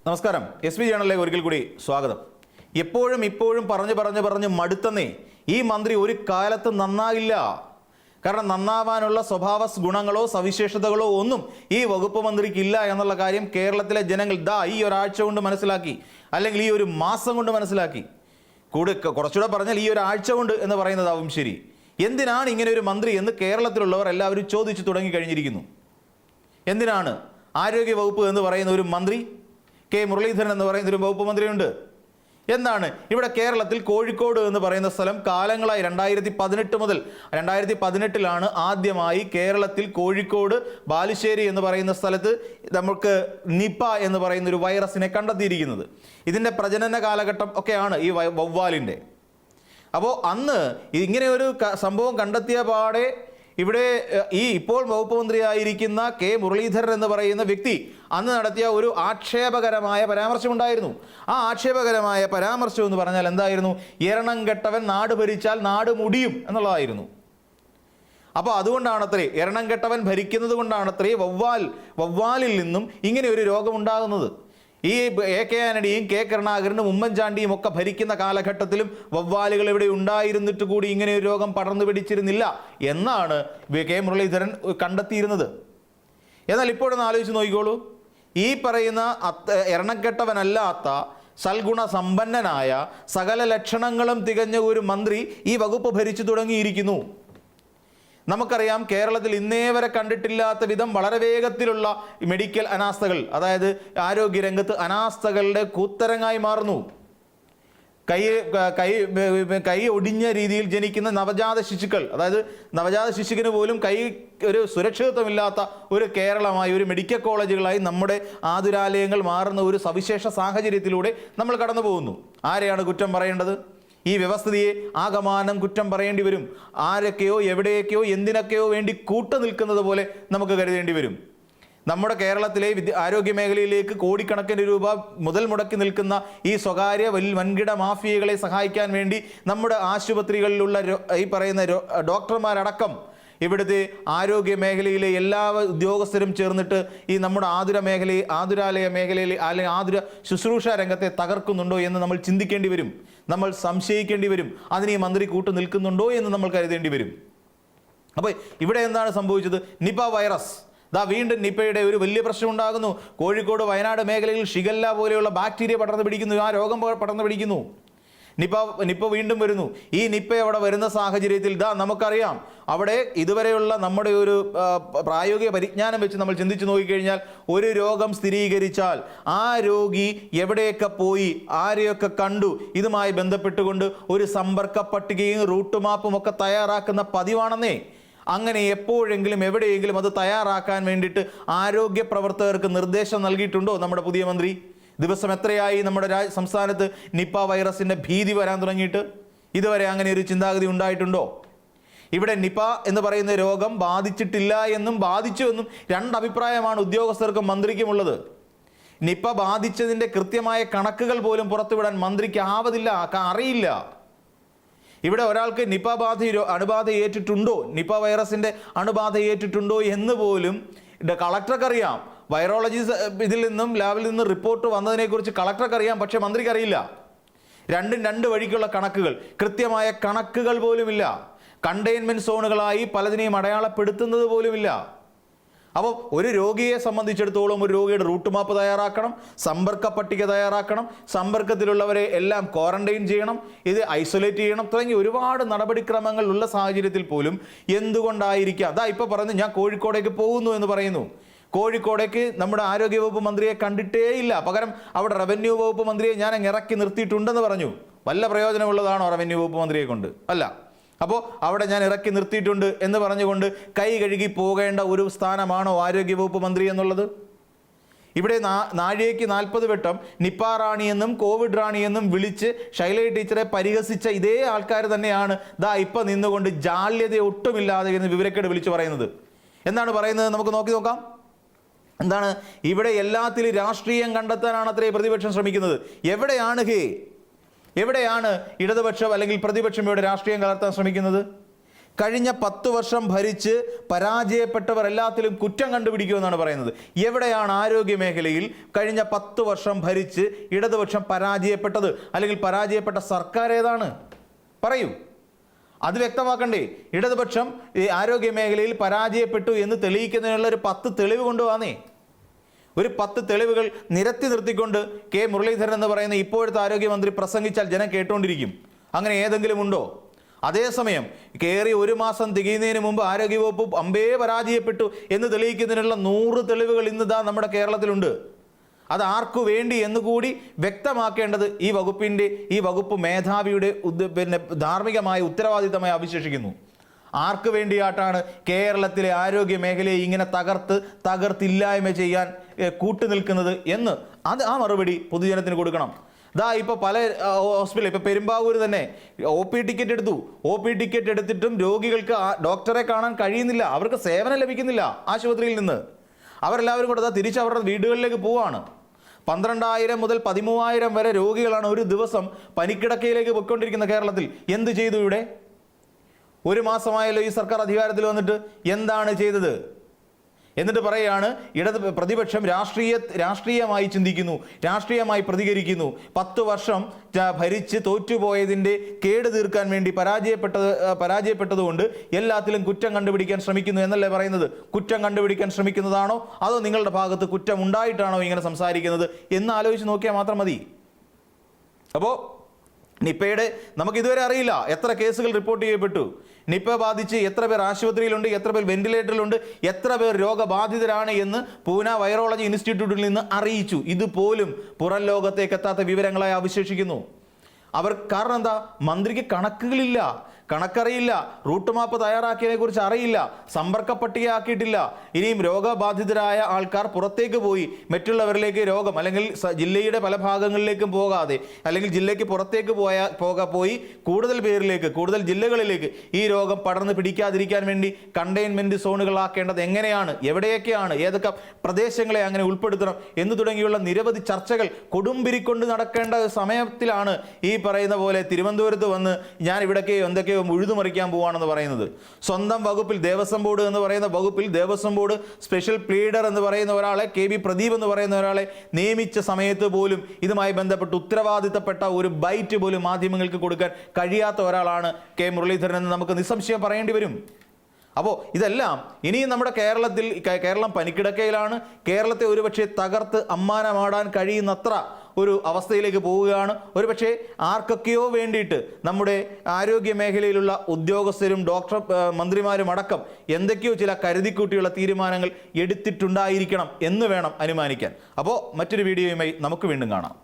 നമസ്കാരം. SB ചാനലിലേക്ക് ഒരിക്കൽ കൂടി സ്വാഗതം. എപ്പോഴും ഇപ്പോഴും പറഞ്ഞ് മടുത്തന്നേ ഈ മന്ത്രി ഒരു കാലത്ത് നന്നാകില്ല. കാരണം നന്നാവാനുള്ള സ്വഭാവ ഗുണങ്ങളോ സവിശേഷതകളോ ഒന്നും ഈ വകുപ്പ് മന്ത്രിക്കില്ല എന്നുള്ള കാര്യം കേരളത്തിലെ ജനങ്ങൾ ഈ ഒരാഴ്ച കൊണ്ട് മനസ്സിലാക്കി, അല്ലെങ്കിൽ ഈ ഒരു മാസം കൊണ്ട് മനസ്സിലാക്കി. കുറച്ചുകൂടെ പറഞ്ഞാൽ ഈ ഒരാഴ്ച കൊണ്ട് എന്ന് പറയുന്നതാവും ശരി. എന്തിനാണ് ഇങ്ങനെ ഒരു മന്ത്രി എന്ന് കേരളത്തിലുള്ളവർ എല്ലാവരും ചോദിച്ചു തുടങ്ങി കഴിഞ്ഞിരിക്കുന്നു. എന്തിനാണ് ആരോഗ്യ വകുപ്പ് എന്ന് പറയുന്ന ഒരു മന്ത്രി, കെ മുരളീധരൻ എന്ന് പറയുന്ന ഒരു വകുപ്പ് മന്ത്രിയുണ്ട്? എന്താണ് ഇവിടെ കേരളത്തിൽ കോഴിക്കോട് എന്ന് പറയുന്ന സ്ഥലം കാലങ്ങളായി 2018 മുതൽ 2018 ആദ്യമായി കേരളത്തിൽ കോഴിക്കോട് ബാലുശ്ശേരി എന്ന് പറയുന്ന സ്ഥലത്ത് നമുക്ക് നിപ എന്ന് പറയുന്ന ഒരു വൈറസിനെ കണ്ടെത്തിയിരിക്കുന്നത്. ഇതിൻ്റെ പ്രജനന കാലഘട്ടം ഒക്കെയാണ് ഈ വവ്വാലിൻ്റെ. അപ്പോൾ അന്ന് ഇങ്ങനെ ഒരു സംഭവം കണ്ടെത്തിയ പാടെ ഇവിടെ ഇപ്പോൾ വകുപ്പ് മന്ത്രിയായിരിക്കുന്ന കെ മുരളീധരൻ എന്ന് പറയുന്ന വ്യക്തി അന്ന് നടത്തിയ ഒരു ആക്ഷേപകരമായ പരാമർശമുണ്ടായിരുന്നു. ആ ആക്ഷേപകരമായ പരാമർശം എന്ന് പറഞ്ഞാൽ എന്തായിരുന്നു? എരണം കെട്ടവൻ നാട് ഭരിച്ചാൽ നാട് മുടിയും എന്നുള്ളതായിരുന്നു. അപ്പോൾ അതുകൊണ്ടാണത്രേ, എരണം കെട്ടവൻ ഭരിക്കുന്നത് കൊണ്ടാണത്രേ വവ്വാലിൽ നിന്നും ഇങ്ങനെ ഒരു രോഗമുണ്ടാകുന്നത്. ഈ AK ആന്റണിയും കെ കരുണാകരനും ഉമ്മൻചാണ്ടിയും ഒക്കെ ഭരിക്കുന്ന കാലഘട്ടത്തിലും വവ്വാലുകൾ ഇവിടെ ഉണ്ടായിരുന്നിട്ട് കൂടി ഇങ്ങനെ ഒരു രോഗം പടർന്നു പിടിച്ചിരുന്നില്ല എന്നാണ് കെ മുരളീധരൻ കണ്ടെത്തിയിരുന്നത്. എന്നാൽ ഇപ്പോഴൊന്ന് ആലോചിച്ച് നോക്കിക്കോളൂ. ഈ പറയുന്ന എറണക്കെട്ടവനല്ലാത്ത സൽഗുണ സമ്പന്നനായ സകല ലക്ഷണങ്ങളും തികഞ്ഞ ഒരു മന്ത്രി ഈ വകുപ്പ് ഭരിച്ചു തുടങ്ങിയിരിക്കുന്നു. നമുക്കറിയാം, കേരളത്തിൽ ഇന്നേ വരെ കണ്ടിട്ടില്ലാത്ത വിധം വളരെ വേഗത്തിലുള്ള മെഡിക്കൽ അനാസ്ഥകൾ, അതായത് ആരോഗ്യരംഗത്ത് അനാസ്ഥകളുടെ കൂത്തരങ്ങായി മാറുന്നു. കൈ ഒടിഞ്ഞ രീതിയിൽ ജനിക്കുന്ന നവജാത ശിശുക്കൾ, അതായത് നവജാത ശിശുവിന് പോലും ഒരു സുരക്ഷിതത്വമില്ലാത്ത ഒരു കേരളമായി, ഒരു മെഡിക്കൽ കോളേജുകളായി നമ്മുടെ ആതുരാലയങ്ങൾ മാറുന്ന ഒരു സവിശേഷ സാഹചര്യത്തിലൂടെ നമ്മൾ കടന്നു പോകുന്നു. ആരെയാണ് കുറ്റം പറയേണ്ടത്? ഈ വ്യവസ്ഥിതിയെ ആകമാനം കുറ്റം പറയേണ്ടി വരും. ആരൊക്കെയോ എവിടെയൊക്കെയോ എന്തിനൊക്കെയോ വേണ്ടി കൂട്ടു നിൽക്കുന്നത് പോലെ നമുക്ക് കരുതേണ്ടി വരും. നമ്മുടെ കേരളത്തിലെ ആരോഗ്യ മേഖലയിലേക്ക് കോടിക്കണക്കിന് രൂപ മുതൽ മുടക്കി നിൽക്കുന്ന ഈ സ്വകാര്യ വൻകിട മാഫിയകളെ സഹായിക്കാൻ വേണ്ടി നമ്മുടെ ആശുപത്രികളിലുള്ള ഈ പറയുന്ന ഡോക്ടർമാരടക്കം ഇവിടുത്തെ ആരോഗ്യ മേഖലയിലെ എല്ലാ ഉദ്യോഗസ്ഥരും ചേർന്നിട്ട് ഈ നമ്മുടെ ആതുരാലയ മേഖലയിൽ അല്ലെങ്കിൽ ആതുര ശുശ്രൂഷ രംഗത്തെ തകർക്കുന്നുണ്ടോ എന്ന് നമ്മൾ ചിന്തിക്കേണ്ടി വരും. നമ്മൾ സംശയിക്കേണ്ടി വരും. അതിന് ഈ മന്ത്രി കൂട്ടു നിൽക്കുന്നുണ്ടോ എന്ന് നമ്മൾ കരുതേണ്ടി വരും. അപ്പോൾ ഇവിടെ എന്താണ് സംഭവിച്ചത്? നിപ വൈറസ് വീണ്ടും നിപയുടെ ഒരു വലിയ പ്രശ്നം ഉണ്ടാകുന്നു. കോഴിക്കോട് വയനാട് മേഖലയിൽ ഷിഗല്ല പോലെയുള്ള ബാക്ടീരിയ പടർന്നു പിടിക്കുന്നു. ആ രോഗം പടർന്നു പിടിക്കുന്നു. നിപ വീണ്ടും വരുന്നു. ഈ നിപ അവിടെ വരുന്ന സാഹചര്യത്തിൽ നമുക്കറിയാം, അവിടെ ഇതുവരെയുള്ള നമ്മുടെ ഒരു പ്രായോഗിക പരിജ്ഞാനം വെച്ച് നമ്മൾ ചിന്തിച്ചു നോക്കിക്കഴിഞ്ഞാൽ ഒരു രോഗം സ്ഥിരീകരിച്ചാൽ ആ രോഗി എവിടെയൊക്കെ പോയി, ആരെയൊക്കെ കണ്ടു, ഇതുമായി ബന്ധപ്പെട്ടുകൊണ്ട് ഒരു സമ്പർക്ക പട്ടികയും റൂട്ട് മാപ്പും ഒക്കെ തയ്യാറാക്കുന്ന പതിവാണെന്നേ. അങ്ങനെ എപ്പോഴെങ്കിലും എവിടെയെങ്കിലും അത് തയ്യാറാക്കാൻ വേണ്ടിയിട്ട് ആരോഗ്യ പ്രവർത്തകർക്ക് നിർദ്ദേശം നൽകിയിട്ടുണ്ടോ നമ്മുടെ പുതിയ മന്ത്രി? ദിവസം എത്രയായി നമ്മുടെ സംസ്ഥാനത്ത് നിപ വൈറസിൻ്റെ ഭീതി വരാൻ തുടങ്ങിയിട്ട്? ഇതുവരെ അങ്ങനെ ഒരു ചിന്താഗതി ഉണ്ടായിട്ടുണ്ടോ? ഇവിടെ നിപ എന്ന് പറയുന്ന രോഗം ബാധിച്ചിട്ടില്ല എന്നും ബാധിച്ചു എന്നും രണ്ടഭിപ്രായമാണ് ഉദ്യോഗസ്ഥർക്കും മന്ത്രിക്കുമുള്ളത്. നിപ ബാധിച്ചതിൻ്റെ കൃത്യമായ കണക്കുകൾ പോലും പുറത്തുവിടാൻ മന്ത്രിക്ക് ആവതില്ല, അറിയില്ല. ഇവിടെ ഒരാൾക്ക് നിപ അണുബാധ ഏറ്റിട്ടുണ്ടോ, നിപ വൈറസിൻ്റെ അണുബാധ ഏറ്റിട്ടുണ്ടോ എന്ന് പോലും കളക്ടർക്കറിയാം. വൈറോളജി ഇതിൽ നിന്നും ലാബിൽ നിന്ന് റിപ്പോർട്ട് വന്നതിനെക്കുറിച്ച് കളക്ടർക്കറിയാം, പക്ഷേ മന്ത്രിക്കറിയില്ല. രണ്ടും രണ്ട് വഴിക്കുള്ള കണക്കുകൾ, കൃത്യമായ കണക്കുകൾ പോലുമില്ല. കണ്ടെയ്ൻമെൻറ്റ് സോണുകളായി പലതിനെയും അടയാളപ്പെടുത്തുന്നത് പോലുമില്ല. അപ്പോൾ ഒരു രോഗിയെ സംബന്ധിച്ചിടത്തോളം ഒരു രോഗിയുടെ റൂട്ട് മാപ്പ് തയ്യാറാക്കണം, സമ്പർക്ക പട്ടിക തയ്യാറാക്കണം, സമ്പർക്കത്തിലുള്ളവരെ എല്ലാം ക്വാറന്റൈൻ ചെയ്യണം, ഇത് ഐസൊലേറ്റ് ചെയ്യണം, തുടങ്ങി ഒരുപാട് നടപടിക്രമങ്ങൾ ഉള്ള സാഹചര്യത്തിൽ പോലും എന്തുകൊണ്ടായിരിക്കാം ഇപ്പോൾ പറയുന്നത് ഞാൻ കോഴിക്കോടേക്ക് പോകുന്നു എന്ന് പറയുന്നു. കോഴിക്കോടേക്ക് നമ്മുടെ ആരോഗ്യവകുപ്പ് മന്ത്രിയെ കണ്ടിട്ടേയില്ല. പകരം അവിടെ റവന്യൂ വകുപ്പ് മന്ത്രിയെ ഞാൻ ഇറക്കി നിർത്തിയിട്ടുണ്ടെന്ന് പറഞ്ഞു. വല്ല പ്രയോജനമുള്ളതാണോ റവന്യൂ വകുപ്പ് മന്ത്രിയെ കൊണ്ട്? അല്ല. അപ്പോൾ അവിടെ ഞാൻ ഇറക്കി നിർത്തിയിട്ടുണ്ട് എന്ന് പറഞ്ഞുകൊണ്ട് കൈ കഴുകി പോകേണ്ട ഒരു സ്ഥാനമാണോ ആരോഗ്യവകുപ്പ് മന്ത്രി എന്നുള്ളത്? ഇവിടെ നാഴികയ്ക്ക് 40 വട്ടം നിപ റാണിയെന്നും കോവിഡ് റാണിയെന്നും വിളിച്ച് ശൈലജ ടീച്ചറെ പരിഹസിച്ച ഇതേ ആൾക്കാർ തന്നെയാണ് ഇപ്പം നിന്നുകൊണ്ട് ജാള്യത ഒട്ടുമില്ലാതെ എന്ന് വിവരക്കേട് വിളിച്ചു പറയുന്നത്. എന്താണ് പറയുന്നത്? നമുക്ക് നോക്കാം. എന്താണ് ഇവിടെ എല്ലാത്തിലും രാഷ്ട്രീയം കണ്ടെത്താനാണ് അത്രേ പ്രതിപക്ഷം ശ്രമിക്കുന്നത്. എവിടെയാണ് ഇടതുപക്ഷം അല്ലെങ്കിൽ പ്രതിപക്ഷം ഇവിടെ രാഷ്ട്രീയം കലർത്താൻ ശ്രമിക്കുന്നത്? കഴിഞ്ഞ 10 വർഷം ഭരിച്ച് പരാജയപ്പെട്ടവർ എല്ലാത്തിലും കുറ്റം കണ്ടുപിടിക്കുമെന്നാണ് പറയുന്നത്. എവിടെയാണ് ആരോഗ്യ മേഖലയിൽ കഴിഞ്ഞ 10 വർഷം ഭരിച്ച് ഇടതുപക്ഷം പരാജയപ്പെട്ടത്? അല്ലെങ്കിൽ പരാജയപ്പെട്ട സർക്കാർ ഏതാണ്? പറയൂ, അത് വ്യക്തമാക്കണ്ടേ? ഇടതുപക്ഷം ഈ ആരോഗ്യ മേഖലയിൽ പരാജയപ്പെട്ടു എന്ന് തെളിയിക്കുന്നതിനുള്ള ഒരു 10 തെളിവ് കൊണ്ടുവന്നേ. ഒരു 10 തെളിവുകൾ നിരത്തി നിർത്തിക്കൊണ്ട് കെ മുരളീധരൻ എന്ന് പറയുന്ന ഇപ്പോഴത്തെ ആരോഗ്യമന്ത്രി പ്രസംഗിച്ചാൽ ജനം കേട്ടുകൊണ്ടിരിക്കും. അങ്ങനെ ഏതെങ്കിലും ഉണ്ടോ? അതേസമയം കയറി 1 മാസം തികയുന്നതിന് മുമ്പ് ആരോഗ്യവകുപ്പ് അമ്പേ പരാജയപ്പെട്ടു എന്ന് തെളിയിക്കുന്നതിനുള്ള 100 തെളിവുകൾ ഇന്നിതാ നമ്മുടെ കേരളത്തിലുണ്ട്. അത് ആർക്കു വേണ്ടി എന്നുകൂടി വ്യക്തമാക്കേണ്ടത് ഈ വകുപ്പ് മേധാവിയുടെ ധാർമ്മികമായ ഉത്തരവാദിത്തമായി അവശേഷിക്കുന്നു. ആർക്ക് വേണ്ടിയായിട്ടാണ് കേരളത്തിലെ ആരോഗ്യ മേഖലയെ ഇങ്ങനെ തകർത്തില്ലായ്മ ചെയ്യാൻ കൂട്ടുനിൽക്കുന്നത് എന്ന് ആ മറുപടി പൊതുജനത്തിന് കൊടുക്കണം. ഇപ്പോൾ പല ഹോസ്പിറ്റലിൽ ഇപ്പോൾ പെരുമ്പാവൂർ തന്നെ OP ടിക്കറ്റ് എടുത്തു. OP ടിക്കറ്റ് എടുത്തിട്ടും രോഗികൾക്ക് ഡോക്ടറെ കാണാൻ കഴിയുന്നില്ല, അവർക്ക് സേവനം ലഭിക്കുന്നില്ല ആശുപത്രിയിൽ നിന്ന്. അവരെല്ലാവരും കൂടെ തിരിച്ച് അവരുടെ വീടുകളിലേക്ക് പോവാണ്. 12,000 മുതൽ 13,000 വരെ രോഗികളാണ് ഒരു ദിവസം പനിക്കിടക്കയിലേക്ക് പോയിക്കൊണ്ടിരിക്കുന്ന കേരളത്തിൽ. എന്ത് ചെയ്തു ഇവിടെ? 1 മാസമായല്ലോ ഈ സർക്കാർ അധികാരത്തിൽ വന്നിട്ട്. എന്താണ് ചെയ്തത്? എന്നിട്ട് പറയുകയാണ് പ്രതിപക്ഷം രാഷ്ട്രീയമായി ചിന്തിക്കുന്നു, രാഷ്ട്രീയമായി പ്രതികരിക്കുന്നു. 10 വർഷം ഭരിച്ച് തോറ്റുപോയതിൻ്റെ കേട് തീർക്കാൻ വേണ്ടി പരാജയപ്പെട്ടതുകൊണ്ട് എല്ലാത്തിലും കുറ്റം കണ്ടുപിടിക്കാൻ ശ്രമിക്കുന്നു എന്നല്ലേ പറയുന്നത്? കുറ്റം കണ്ടുപിടിക്കാൻ ശ്രമിക്കുന്നതാണോ അതോ നിങ്ങളുടെ ഭാഗത്ത് കുറ്റം ഉണ്ടായിട്ടാണോ ഇങ്ങനെ സംസാരിക്കുന്നത് എന്ന് ആലോചിച്ച് നോക്കിയാൽ മാത്രം മതി. അപ്പോൾ നിപ്പയുടെ നമുക്ക് ഇതുവരെ അറിയില്ല എത്ര കേസുകൾ റിപ്പോർട്ട് ചെയ്യപ്പെട്ടു, നിപ്പ ബാധിച്ച് എത്ര പേർ ആശുപത്രിയിലുണ്ട്, എത്ര പേർ വെന്റിലേറ്ററിലുണ്ട്, എത്ര പേർ രോഗബാധിതരാണ് എന്ന് പൂന വൈറോളജി ഇൻസ്റ്റിറ്റ്യൂട്ടിൽ നിന്ന് അറിയിച്ചു. ഇതുപോലും പുറം ലോകത്തേക്ക് എത്താത്ത വിവരങ്ങളായി അവശേഷിക്കുന്നു. കാരണം എന്താ? മന്ത്രിക്ക് കണക്കുകളില്ല, കണക്കറിയില്ല, റൂട്ട് മാപ്പ് തയ്യാറാക്കിയതിനെ കുറിച്ച് അറിയില്ല, സമ്പർക്ക പട്ടിക ആക്കിയിട്ടില്ല. ഇനിയും രോഗബാധിതരായ ആൾക്കാർ പുറത്തേക്ക് പോയി മറ്റുള്ളവരിലേക്ക് രോഗം അല്ലെങ്കിൽ ജില്ലയുടെ പല ഭാഗങ്ങളിലേക്കും പോകാതെ അല്ലെങ്കിൽ ജില്ലയ്ക്ക് പുറത്തേക്ക് പോയി കൂടുതൽ പേരിലേക്ക്, കൂടുതൽ ജില്ലകളിലേക്ക് ഈ രോഗം പടർന്ന് പിടിക്കാതിരിക്കാൻ വേണ്ടി കണ്ടെയ്ൻമെന്റ് സോണുകളാക്കേണ്ടത് എങ്ങനെയാണ്, എവിടെയൊക്കെയാണ്, ഏതൊക്കെ പ്രദേശങ്ങളെ അങ്ങനെ ഉൾപ്പെടുത്തണം എന്ന് തുടങ്ങിയുള്ള നിരവധി ചർച്ചകൾ കൊടുമ്പിരിക്കൊണ്ട് നടക്കേണ്ട സമയത്തിലാണ് ഈ പറയുന്ന പോലെ തിരുവനന്തപുരത്ത് വന്ന് ഞാൻ ഇവിടേക്ക് എന്തൊക്കെയോ ഉഴുതുമറിക്കാൻ പോവാണെന്ന് പറയുന്നത്. സ്വന്തം വകുപ്പിൽ ദേവസ്വം ബോർഡ് എന്ന് പറയുന്ന വകുപ്പിൽ ദേവസ്വം ബോർഡ് സ്പെഷ്യൽ പ്ലീഡർ എന്ന് പറയുന്ന ഒരാളെ, KB പ്രദീപ് എന്ന് പറയുന്ന ഒരാളെ നിയമിച്ച സമയത്ത് പോലും ഇതുമായി ബന്ധപ്പെട്ട് ഉത്തരവാദിത്തപ്പെട്ട ഒരു ബൈറ്റ് പോലും മാധ്യമങ്ങൾക്ക് കൊടുക്കാൻ കഴിയാത്ത ഒരാളാണ് കെ മുരളീധരൻ എന്ന് നമുക്ക് നിസ്സംശയം പറയേണ്ടി വരും. അപ്പോൾ ഇതെല്ലാം ഇനിയും നമ്മുടെ കേരളം പനിക്കിടക്കയിലാണ്. കേരളത്തെ ഒരുപക്ഷെ തകർത്ത് അമ്മാനമാടാൻ കഴിയുന്നത്ര ഒരു അവസ്ഥയിലേക്ക് പോവുകയാണ്. ഒരുപക്ഷെ ആർക്കൊക്കെയോ വേണ്ടിയിട്ട് നമ്മുടെ ആരോഗ്യ മേഖലയിലുള്ള ഉദ്യോഗസ്ഥരും മന്ത്രിമാരും അടക്കം എന്തൊക്കെയോ ചില കരുതിക്കൂട്ടിയുള്ള തീരുമാനങ്ങൾ എടുത്തിട്ടുണ്ടായിരിക്കണം എന്ന് വേണം അനുമാനിക്കാൻ. അപ്പോൾ മറ്റൊരു വീഡിയോയുമായി നമുക്ക് വീണ്ടും കാണാം.